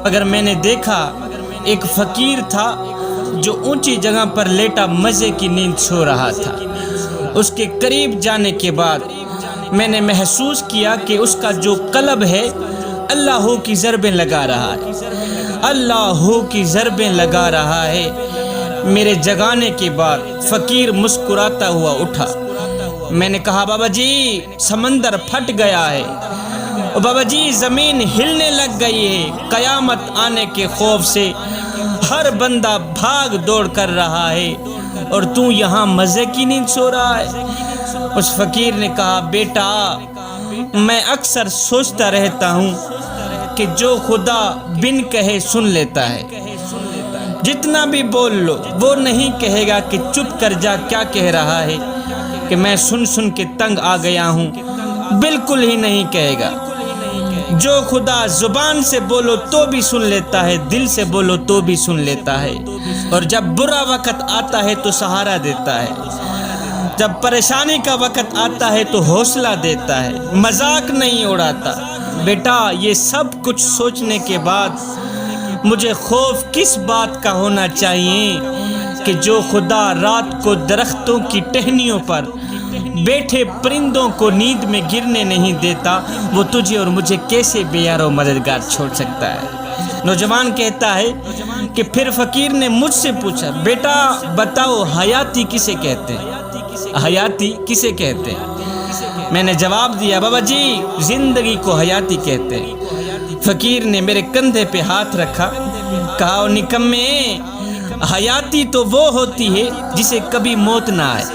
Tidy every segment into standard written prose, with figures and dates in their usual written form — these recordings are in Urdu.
مگر میں نے دیکھا ایک فقیر تھا جو اونچی جگہ پر لیٹا مزے کی نیند سو رہا تھا۔ اس کے قریب جانے کے بعد میں نے محسوس کیا کہ اس کا جو قلب ہے اللہ ہو کی ضربیں لگا رہا ہے، اللہ ہو کی ضربیں لگا رہا ہے۔ میرے جگانے کے بعد فقیر مسکراتا ہوا اٹھا۔ میں نے کہا بابا جی سمندر پھٹ گیا ہے، بابا جی زمین ہلنے لگ گئی ہے، قیامت آنے کے خوف سے ہر بندہ بھاگ دوڑ کر رہا ہے اور تو یہاں مزے کی نیند سو رہا ہے۔ اس فقیر نے کہا بیٹا میں اکثر سوچتا رہتا ہوں کہ جو خدا بن کہے سن لیتا ہے، جتنا بھی بول لو وہ نہیں کہے گا کہ چپ کر جا کیا کہہ رہا ہے، کہ میں سن کے تنگ آ گیا ہوں، بالکل ہی نہیں کہے گا۔ جو خدا زبان سے بولو تو بھی سن لیتا ہے، دل سے بولو تو بھی سن لیتا ہے، اور جب برا وقت آتا ہے تو سہارا دیتا ہے، جب پریشانی کا وقت آتا ہے تو حوصلہ دیتا ہے، مذاق نہیں اڑاتا۔ بیٹا یہ سب کچھ سوچنے کے بعد مجھے خوف کس بات کا ہونا چاہیے کہ جو خدا رات کو درختوں کی ٹہنیوں پر بیٹھے پرندوں کو نیند میں گرنے نہیں دیتا، وہ تجھے اور مجھے کیسے بے یار و مددگار چھوڑ سکتا ہے۔ نوجوان کہتا ہے کہ پھر فقیر نے مجھ سے پوچھا بیٹا بتاؤ حیاتی کسے کہتے ہیں، حیاتی کسے کہتے ہیں؟ میں نے جواب دیا بابا جی زندگی کو حیاتی کہتے ہیں۔ فقیر نے میرے کندھے پہ ہاتھ رکھا، کہا او نکمے حیاتی تو وہ ہوتی ہے جسے کبھی موت نہ آئے۔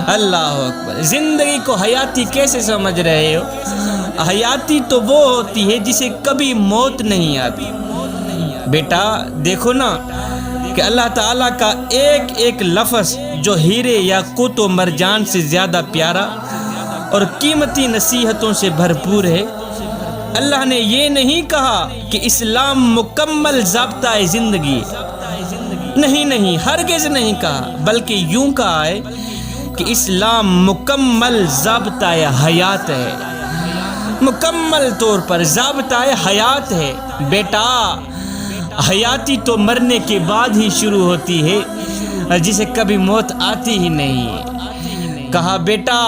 اللہ اکبر، زندگی کو حیاتی کیسے سمجھ رہے ہو؟ حیاتی تو وہ ہوتی ہے جسے کبھی موت نہیں آتی۔ بیٹا دیکھو نا کہ اللہ تعالیٰ کا ایک ایک لفظ جو ہیرے یاقوت و مرجان سے زیادہ پیارا اور قیمتی نصیحتوں سے بھرپور ہے۔ اللہ نے یہ نہیں کہا کہ اسلام مکمل ضابطہ زندگی ہے، نہیں ہرگز نہیں کہا، بلکہ یوں کہا ہے کہ اسلام مکمل ضابطہ حیات ہے، مکمل طور پر ضابطہ حیات ہے۔ بیٹا حیاتی تو مرنے کے بعد ہی شروع ہوتی ہے جسے کبھی موت آتی ہی نہیں ہے۔ کہا بیٹا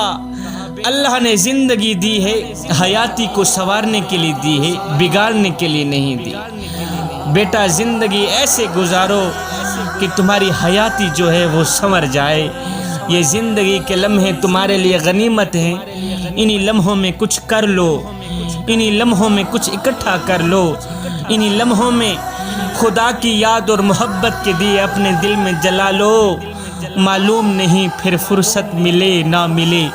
اللہ نے زندگی دی ہے حیاتی کو سنوارنے کے لیے دی ہے، بگاڑنے کے لیے نہیں دی۔ بیٹا زندگی ایسے گزارو کہ تمہاری حیاتی جو ہے وہ سنور جائے۔ یہ زندگی کے لمحے تمہارے لیے غنیمت ہیں، انہی لمحوں میں کچھ کر لو، انہی لمحوں میں کچھ اکٹھا کر لو، انہی لمحوں میں خدا کی یاد اور محبت کے دیے اپنے دل میں جلا لو۔ معلوم نہیں پھر فرصت ملے نہ ملے،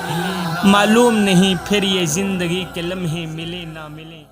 معلوم نہیں پھر یہ زندگی کے لمحے ملے نہ ملے۔